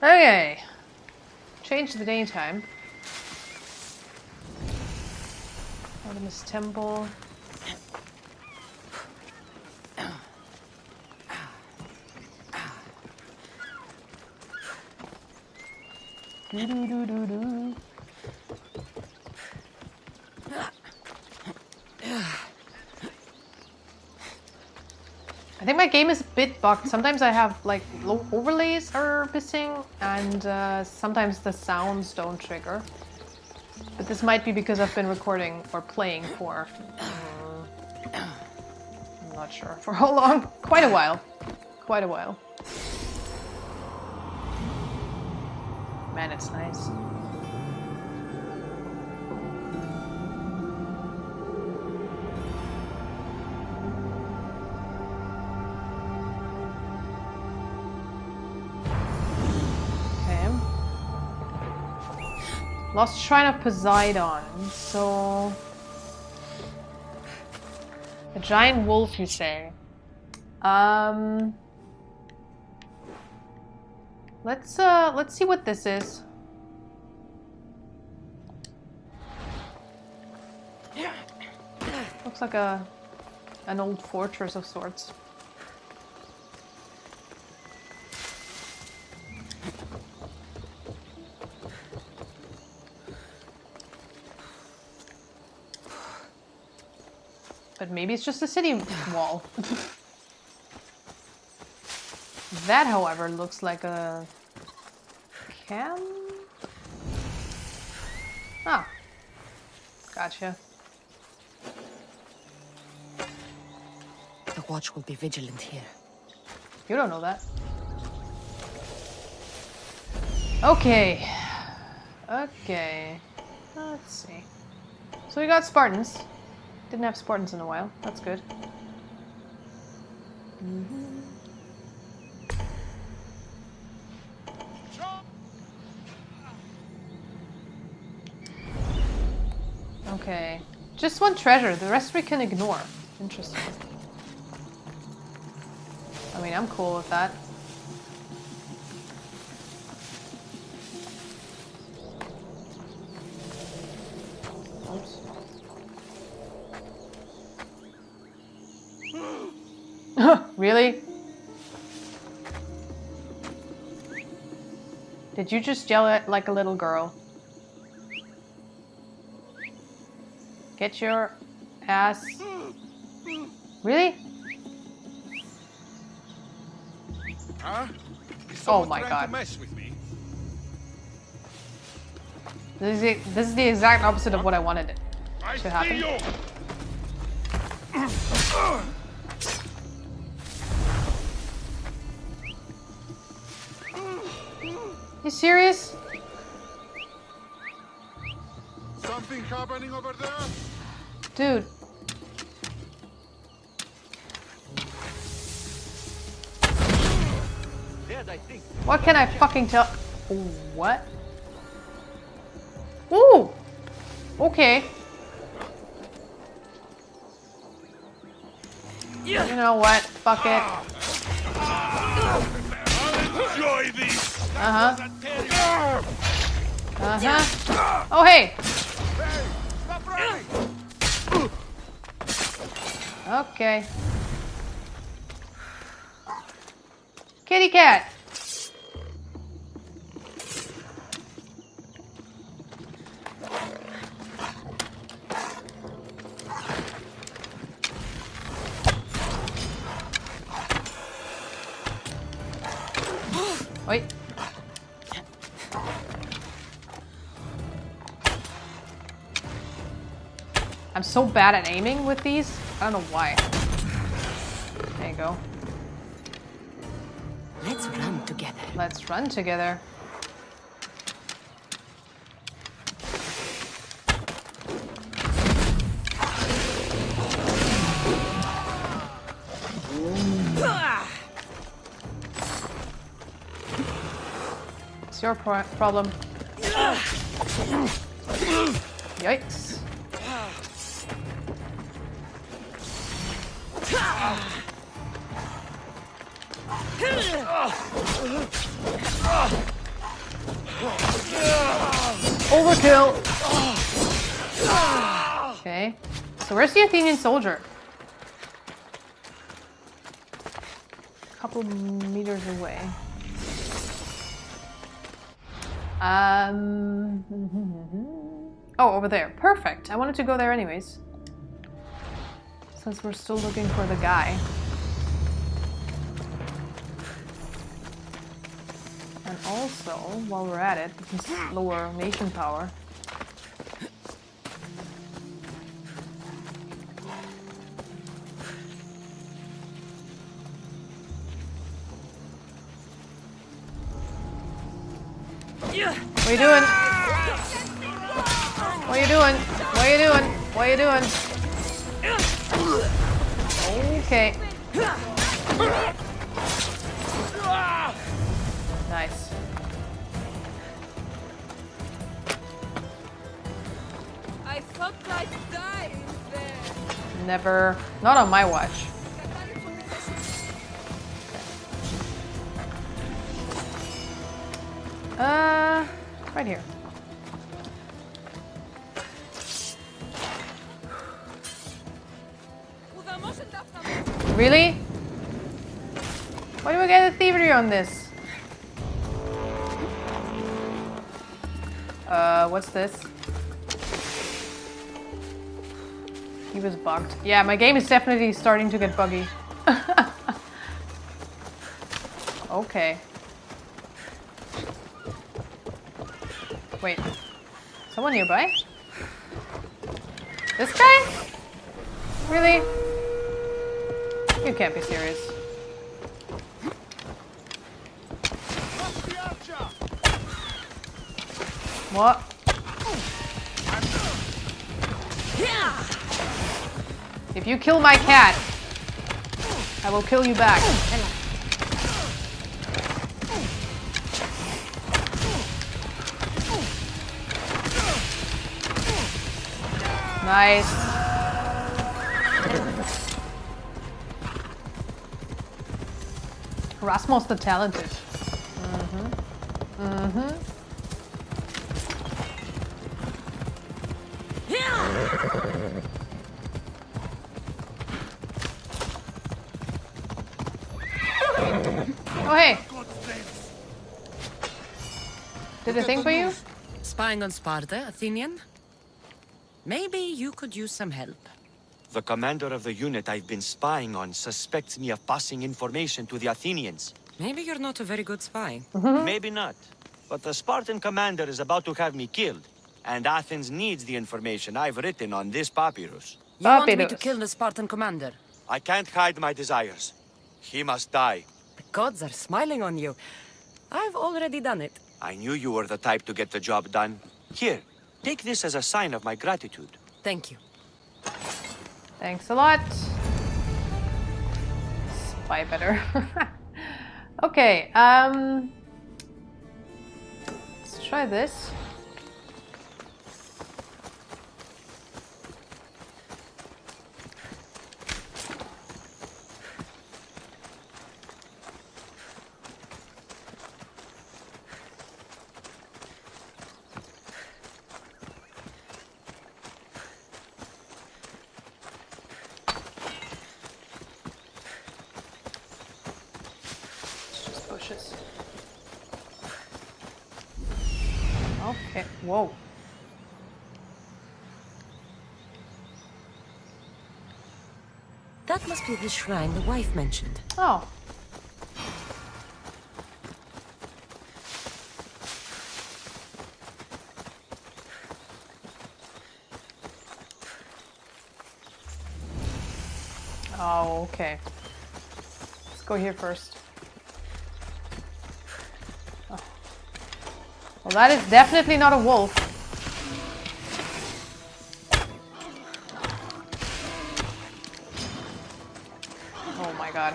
Okay. Change the daytime. Artemis Temple. Do do do do do. I think my game is a bit bugged. Sometimes I have like low overlays are missing, and sometimes the sounds don't trigger. But this might be because I've been recording or playing for I'm not sure for how long. Quite a while. Quite a while. Man, it's nice. Lost Shrine of Poseidon. So a giant wolf, you say? Let's see what this is. Looks like an old fortress of sorts. But maybe it's just a city wall. That, however, looks like a camp? Ah. Gotcha. The watch will be vigilant here. You don't know that. Okay. Okay. Let's see. So we got Spartans. Didn't have Spartans in a while. That's good. Okay. Just one treasure. The rest we can ignore. Interesting. I mean, I'm cool with that. Oops. Really? Did you just yell at like a little girl? Get your ass. Really? Huh? Oh my god. To mess with me? This is the exact opposite of what I wanted it to happen. You serious? Something happening over there? Dude. Dead, I think. What can I fucking tell? What? Ooh! Okay. You know what? Fuck it. I'll enjoy this. Uh-huh. Uh-huh. Oh, hey! Hey, stop running! Okay. Kitty cat! Wait. I'm so bad at aiming with these. I don't know why. There you go. Let's run together. Let's run together. It's your problem. Yikes. Overkill! Okay. So where's the Athenian soldier? A couple meters away. Oh, over there. Perfect. I wanted to go there anyways. Since we're still looking for the guy. And also, while we're at it, we can lower nation power. What are you doing? What are you doing? What are you doing? What are you doing? Okay. Nice. I thought I'd die in there. Never. Not on my watch. Right here. Really? Why do I get a thievery on this? What's this? He was bugged. Yeah, my game is definitely starting to get buggy. Okay. Wait. Someone nearby? This guy? Really? You can't be serious. What? If you kill my cat, I will kill you back. Nice. Rasmus the Talented. Oh, hey. Did a thing for you? Spying on Sparta, Athenian? Maybe you could use some help. The commander of the unit I've been spying on suspects me of passing information to the Athenians. Maybe you're not a very good spy. Maybe not. But the Spartan commander is about to have me killed. And Athens needs the information I've written on this papyrus. You want me to Papyrus. kill the Spartan commander? I can't hide my desires. He must die. The gods are smiling on you. I've already done it. I knew you were the type to get the job done. Here, take this as a sign of my gratitude. Thank you. Thanks a lot. Spy better. Okay, let's try this. Bushes. Okay, whoa. That must be the shrine the wife mentioned. Oh. Oh, okay. Let's go here first. Well, that is definitely not a wolf. Oh my god.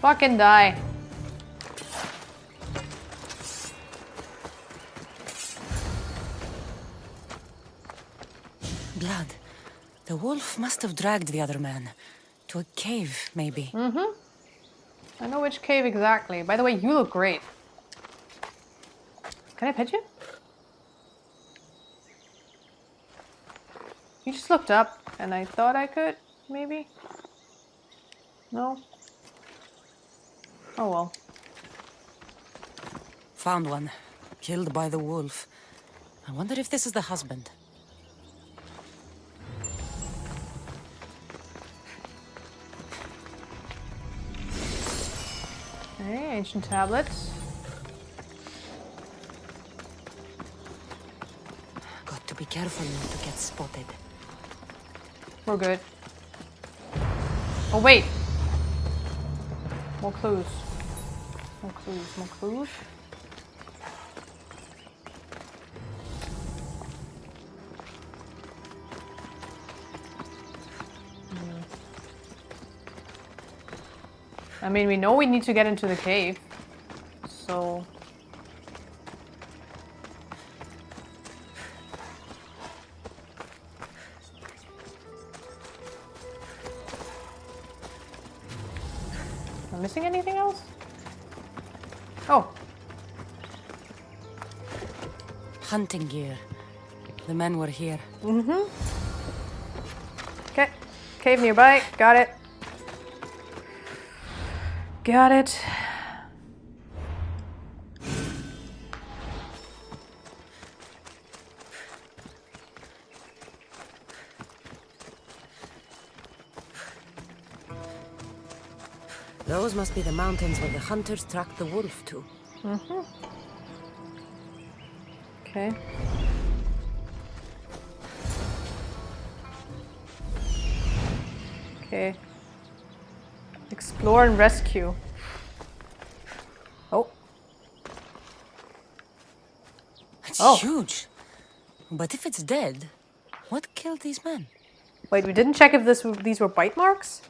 Fucking die. Blood. The wolf must have dragged the other man to a cave, maybe. I know which cave exactly. By the way, you look great. Can I pet you? You just looked up and I thought I could, maybe? No? Oh well. Found one. Killed by the wolf. I wonder if this is the husband. Okay, ancient tablets. Got to be careful not to get spotted. We're good. Oh wait! More clues. More clues, more clues. I mean, we know we need to get into the cave, so... Am I missing anything else? Oh, Hunting gear. The men were here. okay. Cave nearby. Got it. Got it. Those must be the mountains where the hunters tracked the wolf to. Okay. Okay. Explore and rescue. Oh. It's Oh. huge. But if it's dead, what killed these men? Wait, we didn't check if these were bite marks?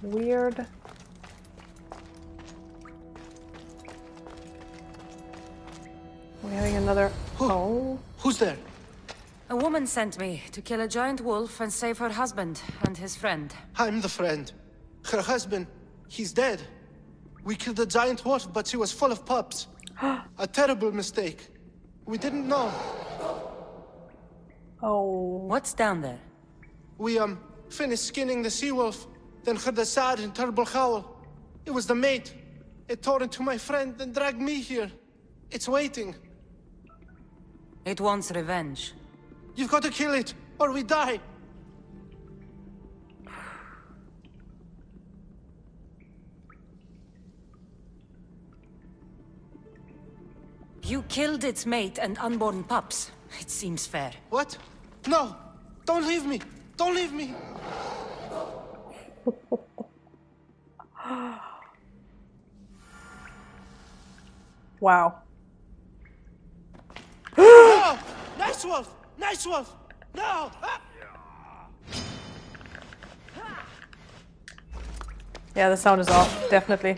Weird. We're having another... Oh. Who's there? A woman sent me to kill a giant wolf and save her husband and his friend. I'm the friend. Her husband, he's dead. We killed the giant wolf, but she was full of pups. A terrible mistake. We didn't know. Oh. What's down there? We, finished skinning the sea-wolf, then heard a sad and terrible howl. It was the mate. It tore into my friend and dragged me here. It's waiting. It wants revenge. You've got to kill it, or we die. You killed its mate and unborn pups. It seems fair. What? No! Don't leave me! Don't leave me! Wow. No! Nice wolf! Nice wolf! No! Ah! Yeah, the sound is off, definitely.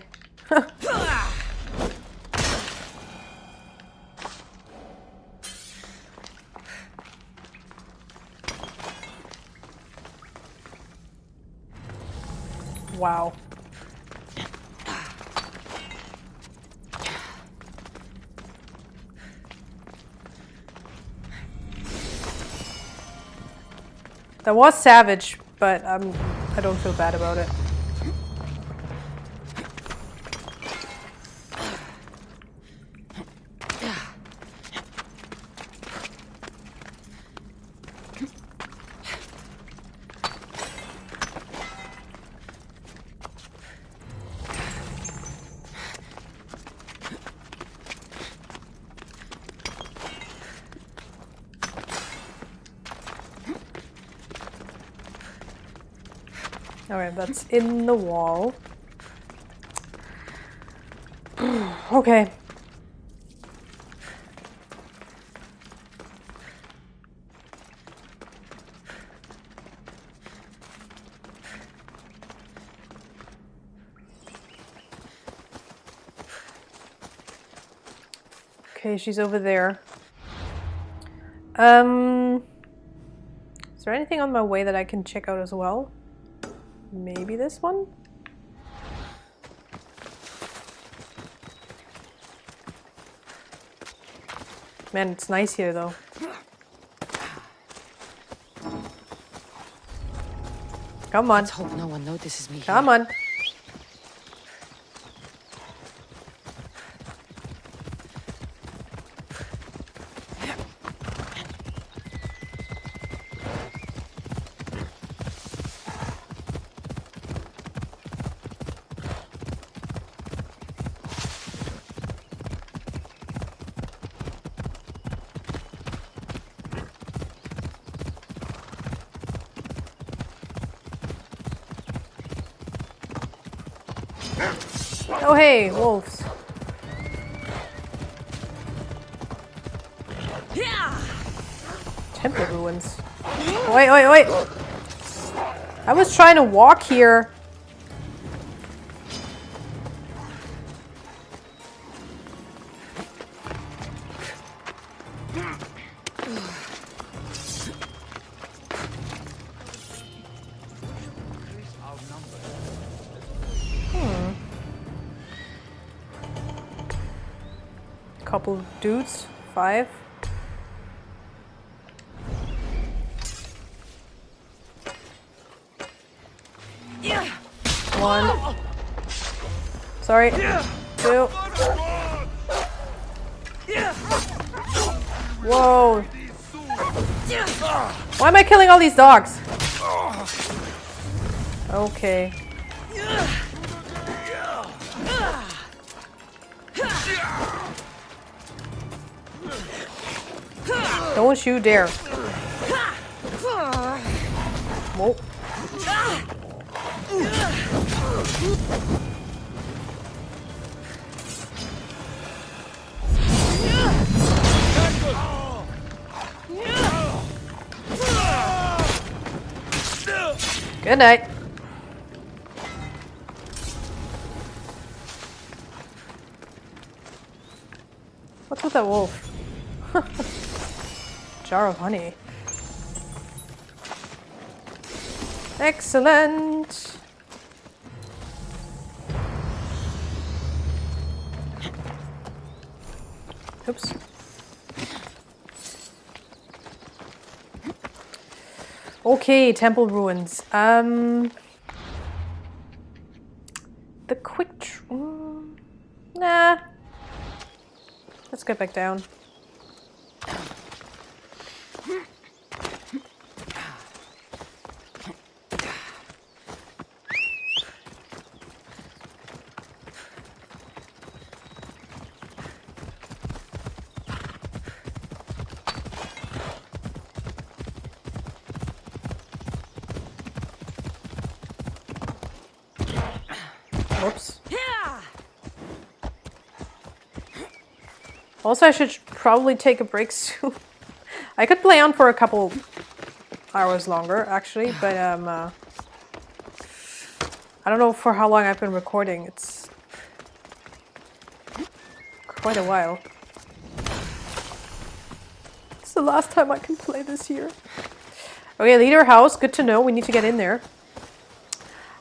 Wow. That was savage, but I don't feel bad about it. Alright, that's in the wall. Okay. Okay, she's over there. Is there anything on my way that I can check out as well? Maybe this one? Man, it's nice here though. Come on. Let's hope no one notices me. Come on. Oh hey, wolves. Temple ruins. Wait, wait, wait! I was trying to walk here. Couple dudes. 5. One. Sorry. 2. Whoa. Why am I killing all these dogs? Okay. Don't you dare. Whoa. Good night. What's with that wolf? Jar of honey. Excellent. Oops. Okay, temple ruins. The quick nah. Let's get back down. Whoops. Also, I should probably take a break soon. I could play on for a couple hours longer, actually, but I don't know for how long I've been recording. It's quite a while. It's the last time I can play this year. Okay, leader house. Good to know. We need to get in there.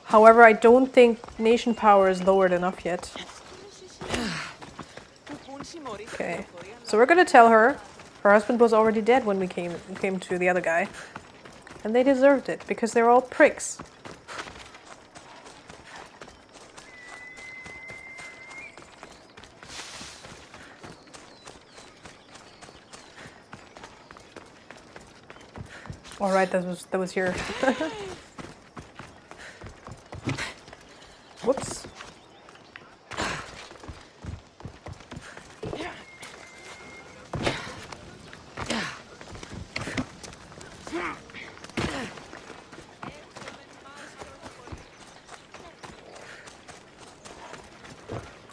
However, I don't think nation power is lowered enough yet. Okay, so we're gonna tell her her husband was already dead when we came to the other guy, and they deserved it because they're all pricks. All right, that was here. Whoops.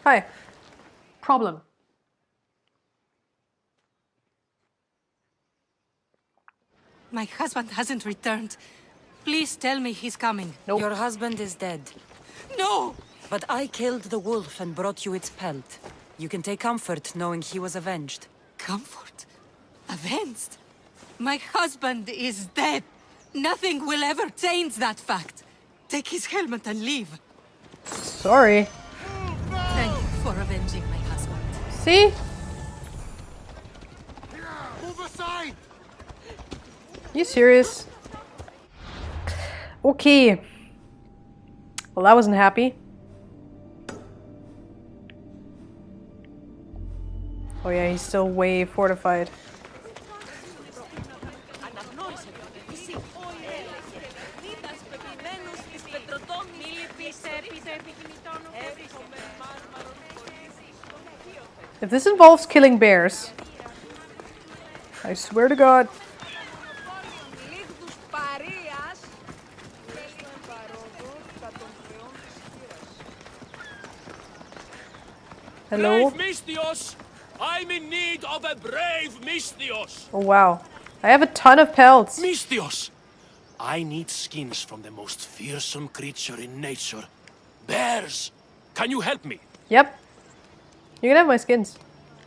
Hi. Problem. My husband hasn't returned. Please tell me he's coming. Nope. Your husband is dead. No! But I killed the wolf and brought you its pelt. You can take comfort knowing he was avenged. Comfort? Avenged? My husband is dead. Nothing will ever change that fact. Take his helmet and leave. Sorry. Thank you for avenging my husband. See? Move aside! You serious? Okay. Well, I wasn't happy. Oh yeah, he's still way fortified. If this involves killing bears, I swear to God. Hello? Brave Misthios! I'm in need of a brave Misthios! Oh wow. I have a ton of pelts. Misthios! I need skins from the most fearsome creature in nature. Bears! Can you help me? Yep. You can have my skins.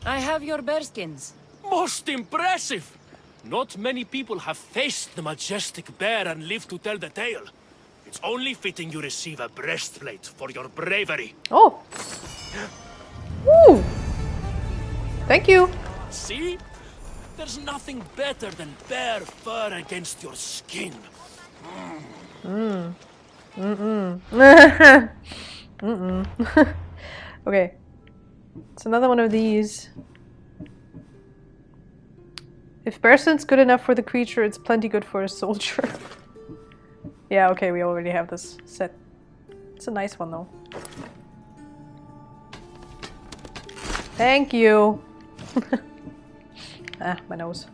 I have your bearskins. Most impressive! Not many people have faced the majestic bear and lived to tell the tale. It's only fitting you receive a breastplate for your bravery. Oh. Woo. Thank you. See? There's nothing better than bear fur against your skin. Okay. It's another one of these. If bearskin's good enough for the creature, it's plenty good for a soldier. Yeah, okay, we already have this set. It's a nice one though. Thank you. Ah, my nose.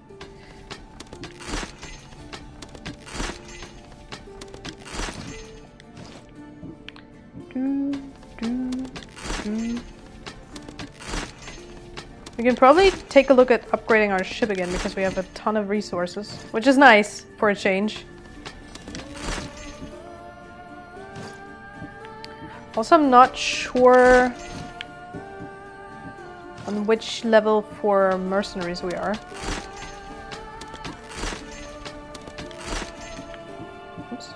We can probably take a look at upgrading our ship again because we have a ton of resources, which is nice for a change. Also, I'm not sure on which level for mercenaries we are. Oops.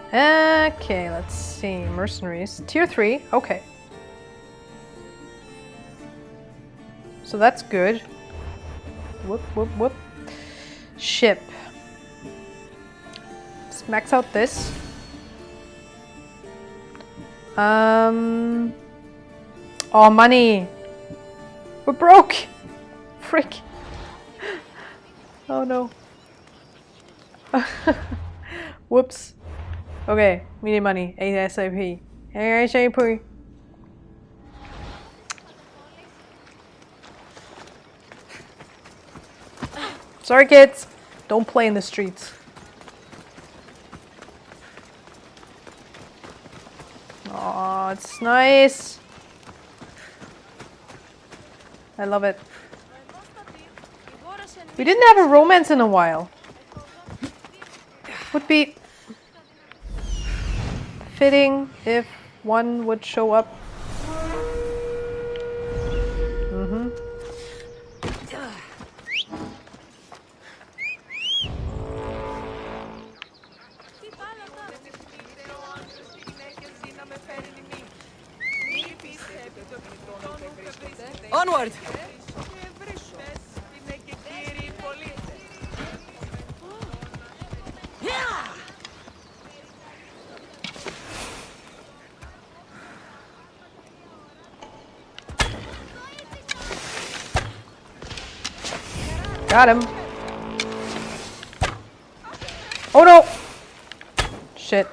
Okay, let's see. Mercenaries. Tier 3. Okay. So that's good. Whoop, whoop, whoop. Ship. Let's max out this. Oh, money. We're broke. Frick. Oh no. Whoops. Okay, we need money. ASAP. ASAP. Sorry, kids. Don't play in the streets. Oh, it's nice. I love it. We didn't have a romance in a while. Would be fitting if one would show up. Mm-hmm. Onward! Got him. Oh no! Shit.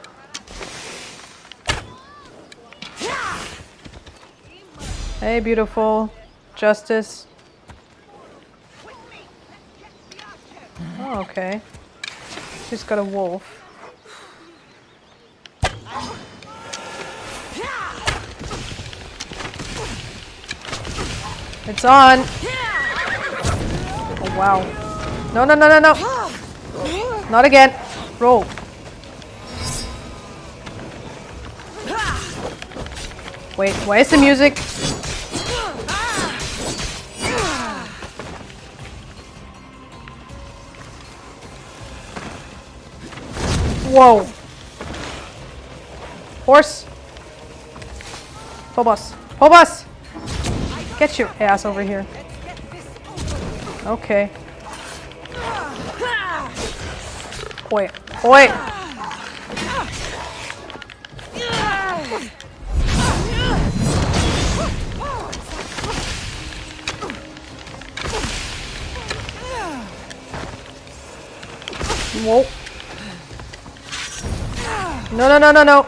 Hey, beautiful. Justice. Oh, okay. She's got a wolf. It's on! Oh, wow. No, no, no, no, no! Not again. Roll. Wait, why is the music? Whoa. Horse. Phobos. Phobos! Get your ass over here. Okay. Oi. Oi! Whoa. No, no, no, no, no.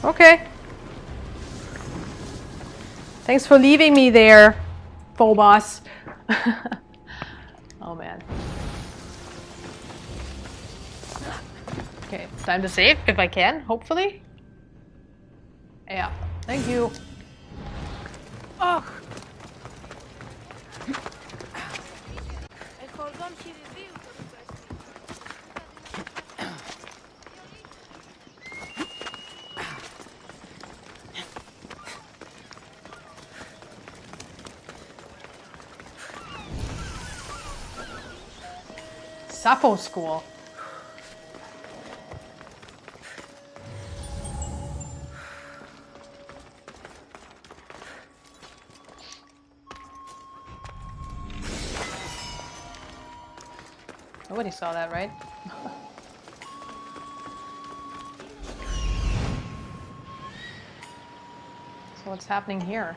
Okay. Thanks for leaving me there, Phobos. Oh man. Okay, time to save if I can, hopefully. Yeah, thank you. Oh. Sappho School. Nobody saw that, right? So what's happening here?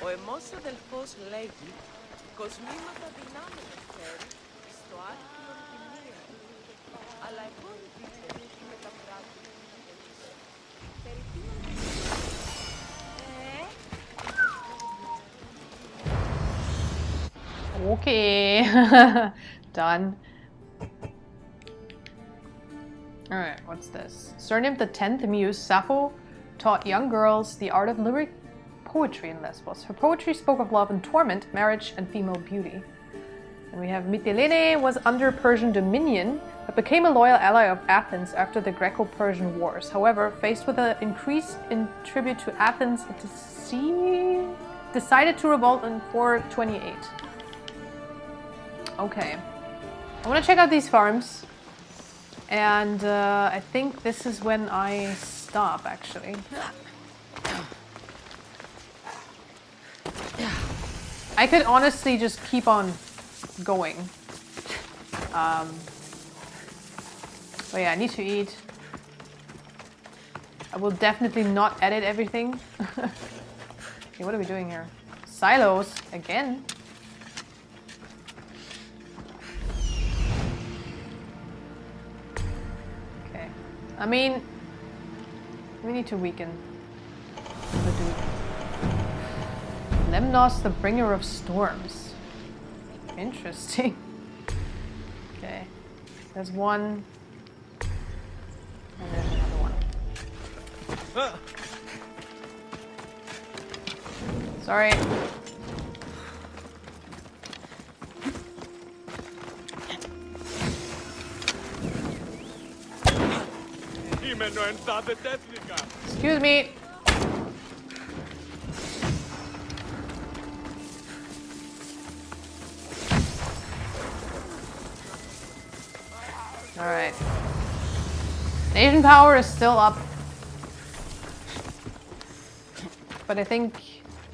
Ο εμόσιο αδελφός λέγει κοσμήματα δυνάμεων φέρει στο άθλιο τη μία του. Αλλά εγώ δείτε τι μεταφράζουν εμείς. Περί Okay. Done. Alright, what's this? Surnamed the 10th Muse, Sappho taught young girls the art of lyric poetry in Lesbos. Her poetry spoke of love and torment, marriage and female beauty. And we have Mytilene was under Persian dominion, but became a loyal ally of Athens after the Greco-Persian Wars. However, faced with an increase in tribute to Athens, it decided to revolt in 428. Okay. I want to check out these farms. And I think this is when I stop, actually. I could honestly just keep on going. But yeah, I need to eat. I will definitely not edit everything. Okay, what are we doing here? Silos again? Okay. I mean, we need to weaken the dude. Lemnos, the bringer of storms. Interesting. Okay. There's one. And there's another one. Sorry. Excuse me. Alright. Asian power is still up. But I think...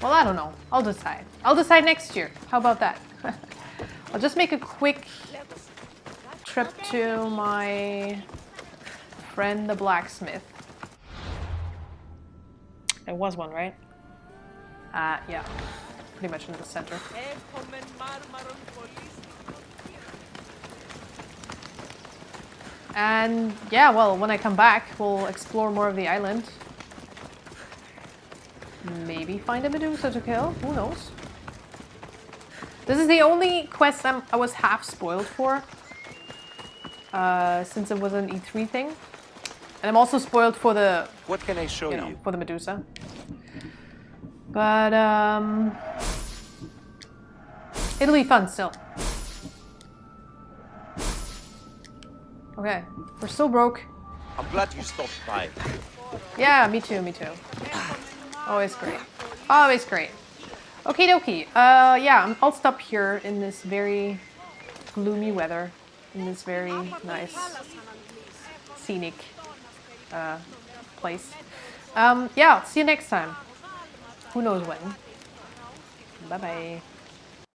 Well, I don't know. I'll decide. I'll decide next year. How about that? I'll just make a quick trip to my friend the blacksmith. There was one, right? Yeah. Pretty much in the center. And yeah, well, when I come back, we'll explore more of the island. maybe find a Medusa to kill. Who knows? This is the only quest I was half spoiled for. Since it was an E3 thing. And I'm also spoiled for the... What can I show you? For the Medusa. But, it'll be fun still. Okay, we're still broke. I'm glad you stopped by. Yeah, me too, me too. Always great. Always great. Okie dokie. Yeah, I'll stop here in this very gloomy weather. In this very nice, scenic place. Yeah, I'll see you next time. Who knows when. Bye-bye.